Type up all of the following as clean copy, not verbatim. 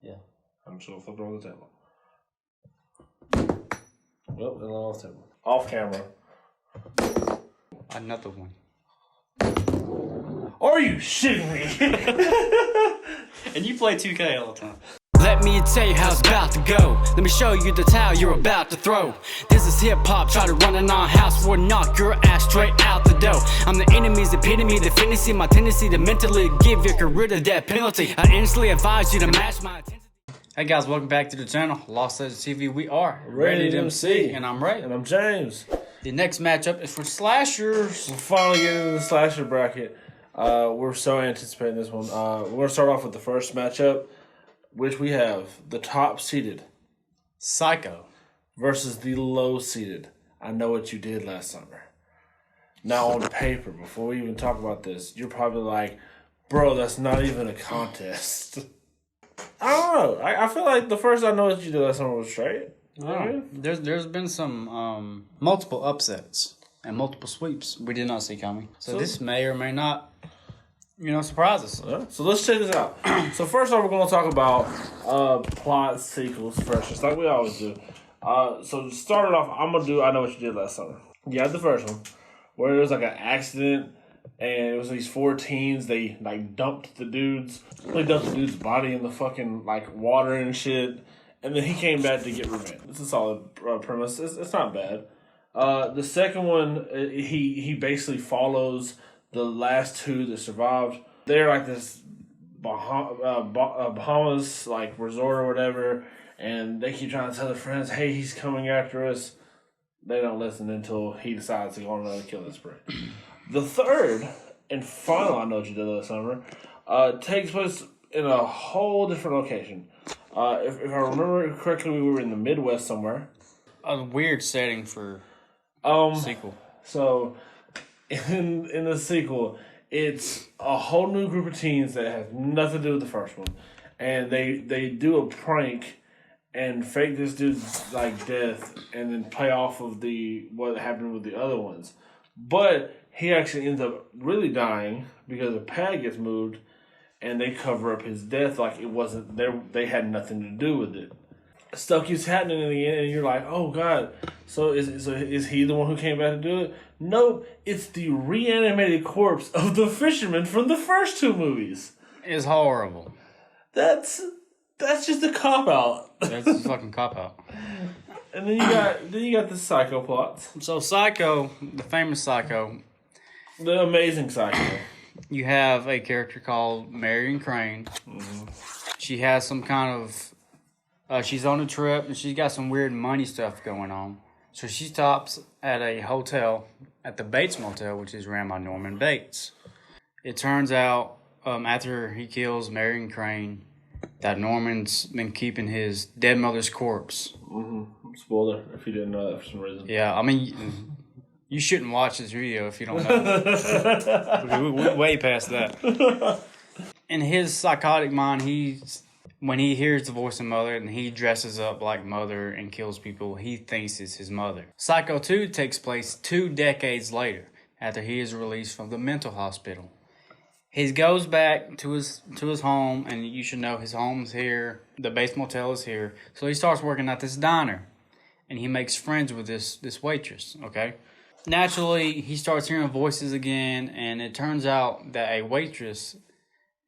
Yeah. I'm just gonna flip it on the table. Well, and off the table. Off camera. Another one. Are you shitting me? And you play 2K all the time. Let me tell you how it's about to go. Let me show you the towel you're about to throw. This is hip-hop, try to run in our house, we'll knock your ass straight out the door. I'm the enemy's epitome, the fantasy, my tendency to mentally give your career the death penalty. I instantly advise you to match my intensity. Hey guys, welcome back to the channel, Lostlegendstv. We are Ready to MC. and I'm Ray. And I'm James. The next matchup is for slashers. We're finally getting into the slasher bracket. We're so anticipating this one. We're going to start off with the first matchup, which we have the top-seeded Psycho versus the low-seeded I Know What You Did Last Summer. Now, on paper, before we even talk about this, you're probably like, bro, that's not even a contest. I don't know. I feel like the first I Know What You Did Last Summer was straight. There's been some multiple upsets and multiple sweeps we did not see coming. So this may or may not, surprise us. So let's check this out. So first off, we're going to talk about plot sequels first, just like we always do. So to start it off, I'm going to do I Know What You Did Last Summer. You had the first one, where there was like an accident, and it was these 4 teens, they like dumped the dude's body in the fucking like water and shit, and then he came back to get revenge. It's a solid premise. It's not bad. The second one, he basically follows the last 2 that survived. They're like this Bahamas like resort or whatever, and they keep trying to tell their friends, "Hey, he's coming after us." They don't listen until he decides to go on another killing spree. The third and final I Know What You Did Last Summer takes place in a whole different location. If I remember correctly, we were in the Midwest somewhere. A weird setting for sequel. So, in the sequel, it's a whole new group of teens that has nothing to do with the first one, and they do a prank and fake this dude's like death, and then play off of what happened with the other ones. But he actually ends up really dying because a pad gets moved, and they cover up his death like it wasn't there. They had nothing to do with it. Stuff keeps happening in the end, and you're like, "Oh God!" So is he the one who came back to do it? Nope, it's the reanimated corpse of the fisherman from the first 2 movies. It's horrible. That's just a cop out. That's a fucking cop out. And then you got the Psycho plots. So Psycho, the famous Psycho, The amazing Psycho. you have a character called Marion Crane. Mm-hmm. She has some kind of she's on a trip, and she's got some weird money stuff going on. So she stops at a hotel, at the Bates Motel, which is ran by Norman Bates. It turns out, after he kills Marion Crane, that Norman's been keeping his dead mother's corpse. Mm-hmm. Spoiler, if you didn't know that for some reason. Yeah, I mean, you shouldn't watch this video if you don't know. We're way past that. In his psychotic mind, when he hears the voice of Mother and he dresses up like Mother and kills people, he thinks it's his mother. Psycho 2 takes place 2 decades later, after he is released from the mental hospital. He goes back to his home, and you should know his home's here. The Bates Motel is here. So he starts working at this diner, and he makes friends with this waitress, okay? Naturally, he starts hearing voices again, and it turns out that a waitress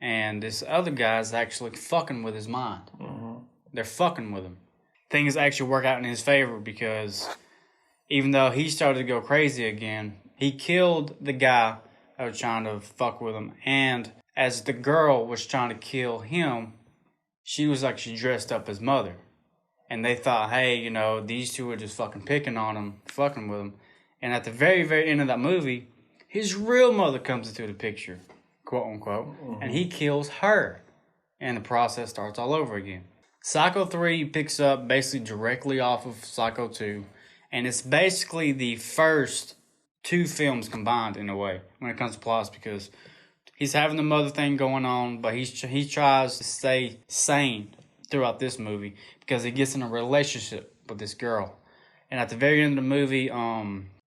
and this other guy's actually fucking with his mind. Mm-hmm. They're fucking with him. Things actually work out in his favor because even though he started to go crazy again, he killed the guy that was trying to fuck with him. And as the girl was trying to kill him, she was actually dressed up as Mother. And they thought, hey, these two are just fucking picking on him, fucking with him. And at the very, very end of that movie, his real mother comes into the picture, quote unquote, and he kills her. And the process starts all over again. Psycho 3 picks up basically directly off of Psycho 2. And it's basically the first 2 films combined in a way when it comes to plots, because he's having the mother thing going on, but he tries to stay sane throughout this movie because he gets in a relationship with this girl. And at the very end of the movie,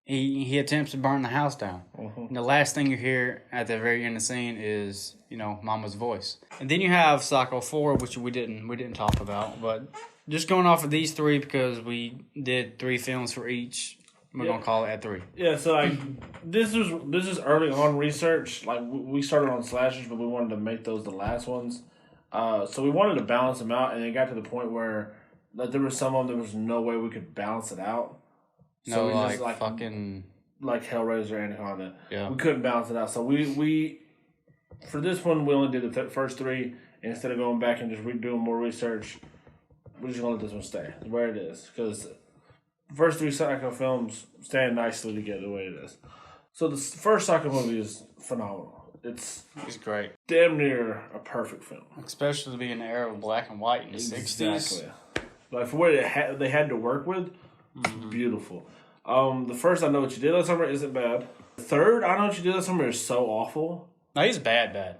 he attempts to burn the house down. And the last thing you hear at the very end of the scene is, Mama's voice. And then you have Psycho 4, which we didn't talk about, but just going off of these three because we did 3 films for each, we're gonna call it at 3. Yeah, so like this is early on research. Like we started on slashers, but we wanted to make those the last ones. So we wanted to balance them out, and it got to the point where there were some of them there was no way we could balance it out. So No, we just fucking like Hellraiser and Anaconda. Yeah. We couldn't balance it out. So we for this one we only did the first 3. And instead of going back and just doing more research, we're just gonna let this one stay where it is because the first 3 Psycho films stand nicely together the way it is. So the first Psycho movie is phenomenal. It's great. damn near a perfect film. Especially to be in the era of black and white in the 60s. Exactly. Like for what they had to work with, it's beautiful. The first I Know What You Did Last Summer isn't bad. The third I Know What You Did Last Summer is so awful. No, he's bad.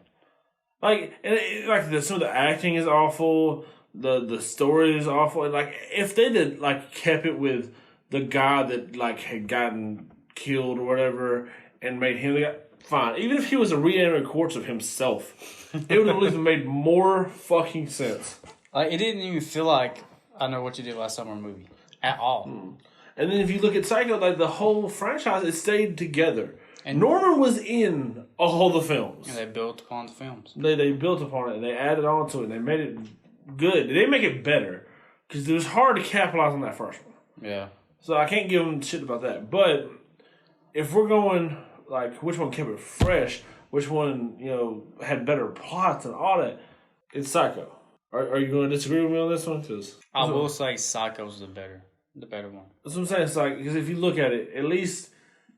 Some of the acting is awful. The story is awful. And like if they did kept it with the guy that had gotten killed or whatever and made him the guy, fine. Even if he was a reanimated corpse of himself, it would have at least made more fucking sense. It didn't even feel like I Know What You Did Last Summer movie at all. And then if you look at Psycho, the whole franchise, it stayed together. And Norman was in all the films. And they built upon the films. They built upon it, and they added on to it, and they made it good. They didn't make it better, because it was hard to capitalize on that first one. Yeah. So I can't give them shit about that. But if we're going, which one kept it fresh, which one, had better plots and all that, it's Psycho. Are you going to disagree with me on this one? Cause I will say Psycho's the better one. That's what I'm saying. It's because if you look at it, at least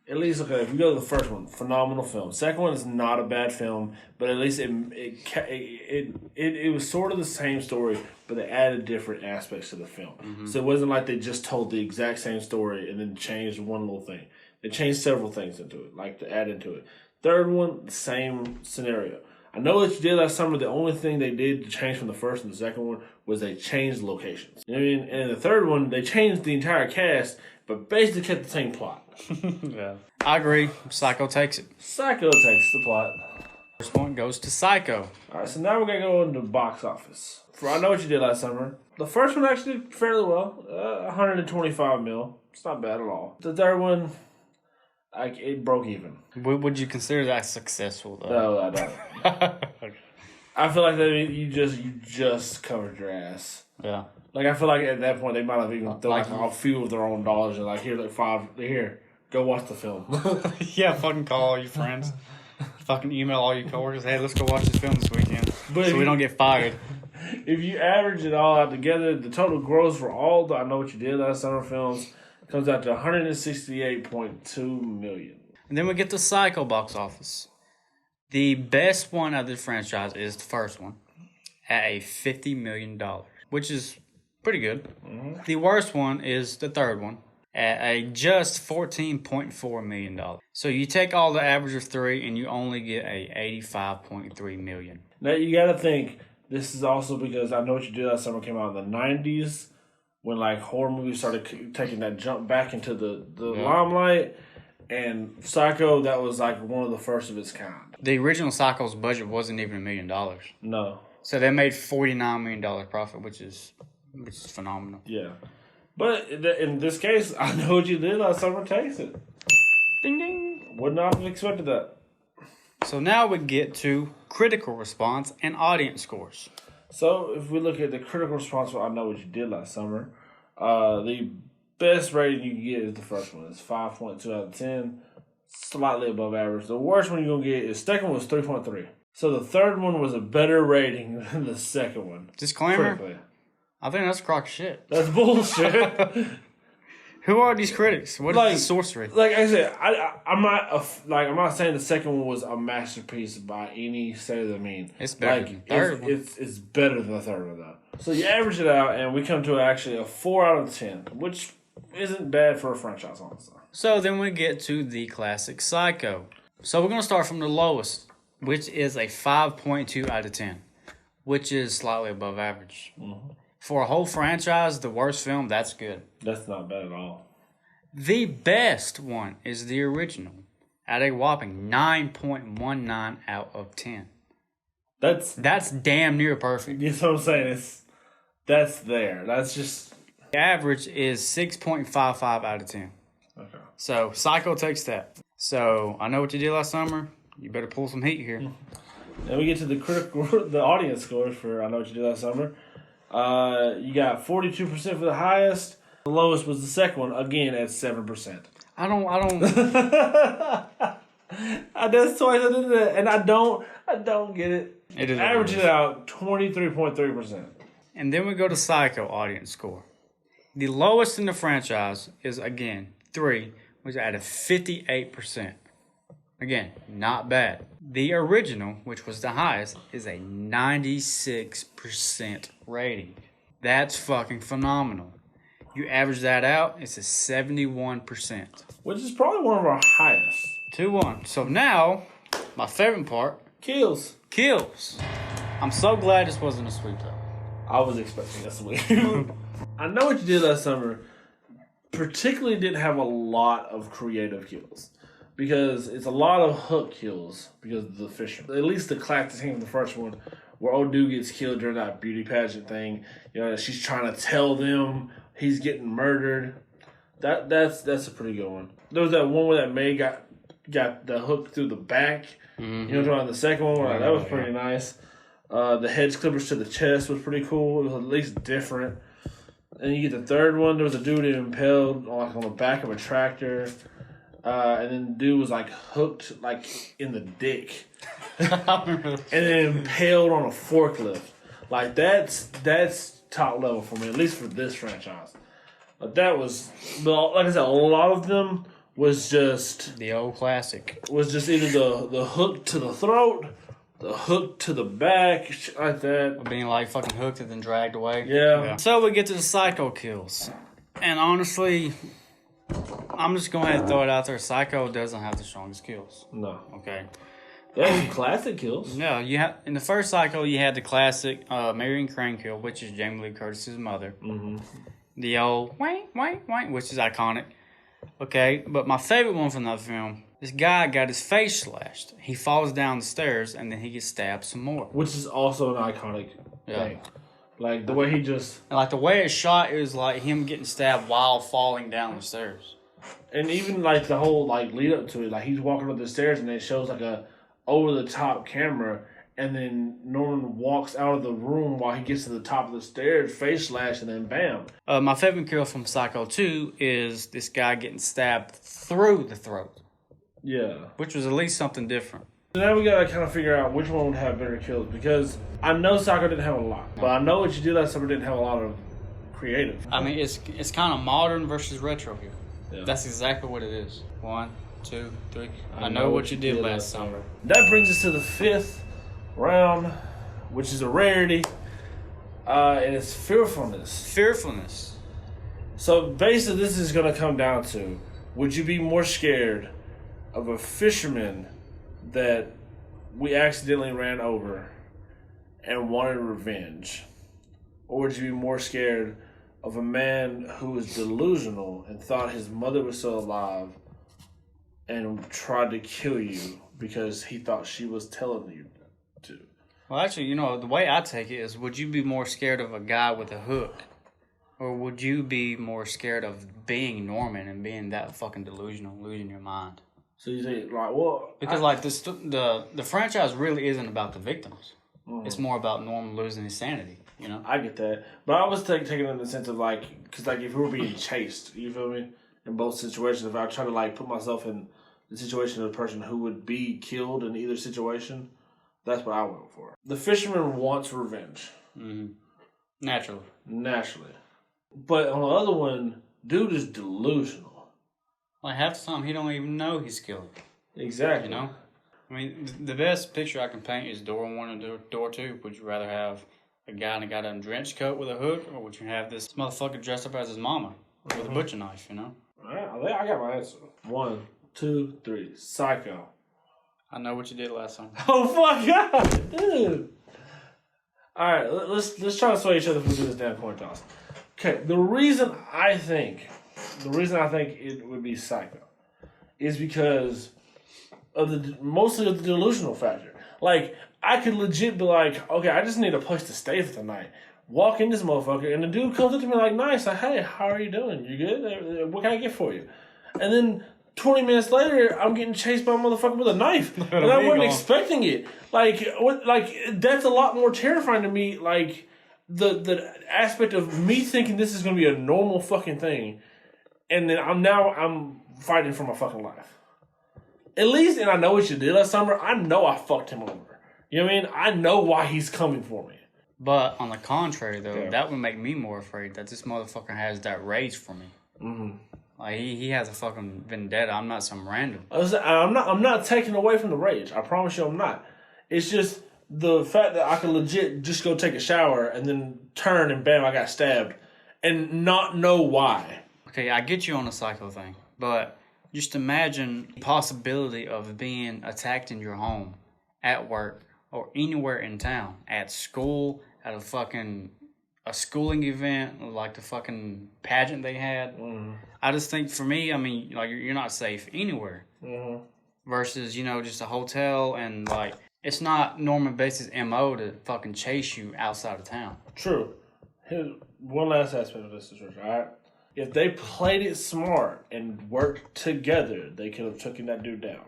look at it. If you go to the first one, phenomenal film. Second one is not a bad film, but at least it was sort of the same story, but they added different aspects to the film. So it wasn't like they just told the exact same story and then changed one little thing. They changed several things into it, to add into it. Third one, the same scenario. I Know What You Did Last Summer, the only thing they did to change from the first and the second one was they changed locations. You know what I mean? And in the third one, they changed the entire cast, but basically kept the same plot. Yeah. I agree. Psycho takes it. Psycho takes the plot. First one goes to Psycho. Alright, so now we're going to go into the box office. For I Know What You Did Last Summer, the first one actually did fairly well. 125 mil. It's not bad at all. The third one, it broke even. Would you consider that successful, though? No, I don't. I feel like you just covered your ass. Yeah. I feel like at that point they might have even thrown a few of their own dollars and here, 5, here, go watch the film. Yeah, fucking call all your friends. Fucking email all your coworkers. Hey, let's go watch this film this weekend. So we don't get fired. If you average it all out together, the total gross for all the I Know What You Did Last Summer films comes out to $168.2 million. And then we get the Psycho box office. The best one of the franchise is the first one at a $50 million, which is pretty good. The worst one is the third one at a just $14.4 million. So you take all the average of 3 and you only get a $85.3 million. Now you got to think this is also because I Know What You Did Last Summer came out in the 90s when horror movies started taking that jump back into the limelight. And Psycho, that was one of the first of its kind. The original Psycho's budget wasn't even $1 million. No. So they made $49 million profit, which is phenomenal. Yeah. But in this case, I Know What You Did Last Summer takes it. Ding ding. Would not have expected that. So now we get to critical response and audience scores. So if we look at the critical response for I Know What You Did Last Summer, the best rating you can get is the first one. It's 5.2 out of 10. Slightly above average. The worst one you're going to get is second one was 3.3. So the third one was a better rating than the second one. Disclaimer. Critically. I think that's a crock of shit. That's bullshit. Who are these critics? What is this sorcery? Like I said, I'm not saying the second one was a masterpiece by any say of the mean. It's better than the third one. It's better than the third one though. So you average it out, and we come to actually a 4 out of 10, which isn't bad for a franchise, honestly. So then we get to the classic Psycho. So we're gonna start from the lowest, which is a 5.2 out of 10, which is slightly above average. For a whole franchise, the worst film, that's good. That's not bad at all. The best one is the original, at a whopping 9.19 out of 10. That's damn near perfect. You know what I'm saying? That's there. That's just... The average is 6.55 out of 10. Okay. So, Psycho takes that. So, I Know What You Did Last Summer. You better pull some heat here. Then we get to the audience scores for I Know What You Did Last Summer. You got 42% for the highest. The lowest was the second one, again at 7%. I don't. That's twice I did that, and I don't get it. It is averaging it out 23.3%. And then we go to Psycho audience score. The lowest in the franchise is, again, 3, which is at a 58%. Again, not bad. The original, which was the highest, is a 96% rating. That's fucking phenomenal. You average that out, it's a 71%. Which is probably one of our highest. 2-1. So now, my favorite part. Kills. I'm so glad this wasn't a sweep, though. I was expecting a sweep. I Know What You Did Last Summer particularly didn't have a lot of creative kills. Because it's a lot of hook kills because of the fisherman. At least the classic scene of the first one where old dude gets killed during that beauty pageant thing. You know, she's trying to tell them he's getting murdered. That's a pretty good one. There was that one where that May got the hook through the back. Mm-hmm. You know, the second one where that was pretty nice. The hedge clippers to the chest was pretty cool. It was at least different. And you get the third one. There was a dude impaled on the back of a tractor. And then the dude was hooked in the dick. And then impaled on a forklift. That's top level for me, at least for this franchise. But that was, like I said, a lot of them was just... The old classic. Was just either the hook to the throat, the hook to the back, shit like that. Or being fucking hooked and then dragged away. Yeah. So we get to the Psycho kills. And honestly, I'm just going to have to throw it out there. Psycho doesn't have the strongest kills. No. Okay. They have some classic kills. No, in the first Psycho, you had the classic Marion Crane kill, which is Jamie Lee Curtis's mother. Mm-hmm. The old wait, which is iconic. Okay, but my favorite one from that film, this guy got his face slashed. He falls down the stairs and then he gets stabbed some more. Which is also an iconic thing. The way he just... And the way it's shot is him getting stabbed while falling down the stairs. And even the whole lead up to it, he's walking up the stairs and it shows a over-the-top camera, and then Norman walks out of the room while he gets to the top of the stairs, face slash, and then bam. My favorite kill from Psycho 2 is this guy getting stabbed through the throat. Yeah. Which was at least something different. So now we gotta kind of figure out which one would have better kills, because I know Psycho didn't have a lot, but I Know What You Did Last Summer didn't have a lot of creative. I mean, it's kind of modern versus retro here. Yeah. That's exactly what it is. 1, 2, 3. I know what you did last summer. That brings us to the 5th round, which is a rarity, and it's fearfulness. Fearfulness. So basically, this is going to come down to: would you be more scared of a fisherman that we accidentally ran over and wanted revenge, or would you be more scared of a man who was delusional and thought his mother was still alive and tried to kill you because he thought she was telling you to? Well, actually, the way I take it is, would you be more scared of a guy with a hook? Or would you be more scared of being Norman and being that fucking delusional, losing your mind? So you think, Because, the franchise really isn't about the victims. Mm-hmm. It's more about Norman losing his sanity, I get that. But I was taking it in the sense of, because, if we were being chased, you feel me? In both situations, if I try to, put myself in the situation of the person who would be killed in either situation, that's what I went for. The fisherman wants revenge. Mm-hmm. Naturally. But on the other one, dude is delusional. Half the time, he don't even know he's killed. Exactly. I mean, the best picture I can paint is door 1 and door 2. Would you rather have a guy in a goddamn trench coat with a hook, or would you have this motherfucker dressed up as his mama with a butcher knife, All right, I got my answer. 1, 2, 3. Psycho. I Know What You Did Last Summer. Oh my god, dude! All right, let's try to sway each other if we do this damn coin toss. Okay, the reason I think the reason I think it would be Psycho is because of mostly of the delusional factor. Like, I could legit be like, okay, I just need a place to stay for the night. Walk in this motherfucker, and the dude comes up to me like, nice, like, hey, how are you doing? You good? What can I get for you? And then 20 minutes later, I'm getting chased by a motherfucker with a knife, and I wasn't expecting it. Like, that's a lot more terrifying to me. Like, the aspect of me thinking this is gonna be a normal fucking thing, and then I'm fighting for my fucking life. At least, and I know what you did last summer. I know I fucked him over. You know what I mean? I know why he's coming for me. But on the contrary, though, that would make me more afraid that this motherfucker has that rage for me. Mm-hmm. Like, he has a fucking vendetta. I'm not some random. I'm not taking away from the rage. I promise you I'm not. It's just the fact that I can legit just go take a shower and then turn and bam, I got stabbed. And not know why. Okay, I get you on the Psycho thing. But just imagine the possibility of being attacked in your home, at work, or anywhere in town, at school, at a schooling event, like the fucking pageant they had. Mm-hmm. I just think for me, I mean, like, you're not safe anywhere. Mm-hmm. Versus, just a hotel, and like, it's not Norman Bates' MO to fucking chase you outside of town. True. Here's one last aspect of this situation, alright? If they played it smart and worked together, they could have taken that dude down.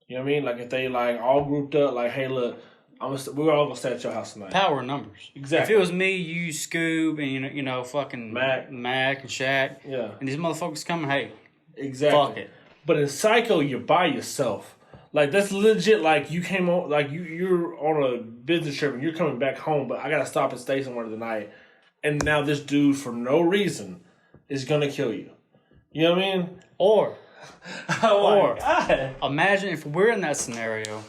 You know what I mean? Like, if they, like, all grouped up, like, hey, look, we're all going to stay at your house tonight. Power numbers. Exactly. If it was me, you, Scoob, and, fucking Mac and Shaq, and these motherfuckers coming, hey, exactly. Fuck it. But in Psycho, you're by yourself. Like, that's legit, like, you came on, like, you're on a business trip and you're coming back home, but I got to stop and stay somewhere tonight. And now this dude, for no reason, is going to kill you. You know what I mean? Or imagine if we're in that scenario,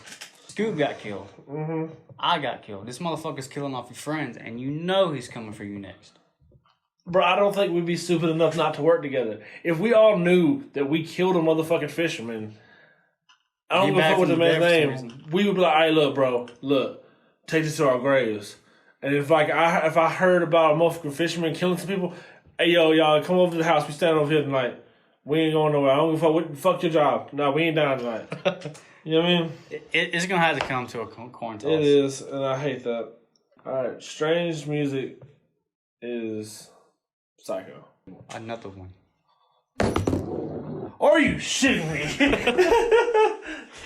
Scoop got killed. Mm-hmm. I got killed. This motherfucker's killing off your friends, and you know he's coming for you next. Bro, I don't think we'd be stupid enough not to work together. If we all knew that we killed a motherfucking fisherman, I don't give a fuck what the man's name, we would be like, hey, look, bro, take this to our graves. And if I heard about a motherfucking fisherman killing some people, hey, yo, y'all, come over to the house. We stand over here tonight. We ain't going nowhere. I don't give a fuck. Fuck your job. No, we ain't down tonight. You know what I mean? It's going to have to come to a coin toss. It is, and I hate that. All right, strange music is Psycho. Another one. Are you shitting me?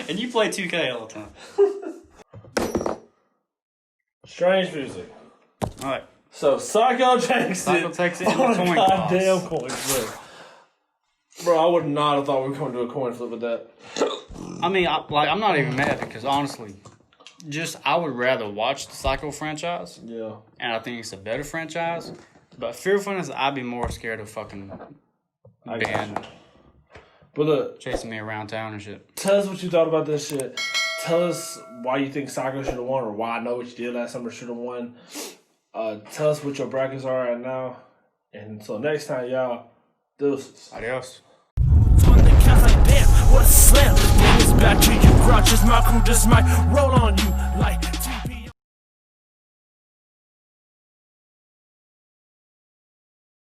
And you play 2K all the time. Strange music. All right. So Psycho takes it on a goddamn coin flip. Bro, I would not have thought we were coming to a coin flip with that. I mean, I'm not even mad because honestly, I would rather watch the Psycho franchise. Yeah. And I think it's a better franchise. But Fearfulness, I'd be more scared of fucking Ben. But look, chasing me around town and shit. Tell us what you thought about this shit. Tell us why you think Psycho should have won, or why I Know What You Did Last Summer should have won. Tell us what your brackets are right now. And until next time, y'all, deuces. Adios. What a slam. The thing is back to you. Grouch is my crew, just might roll on you like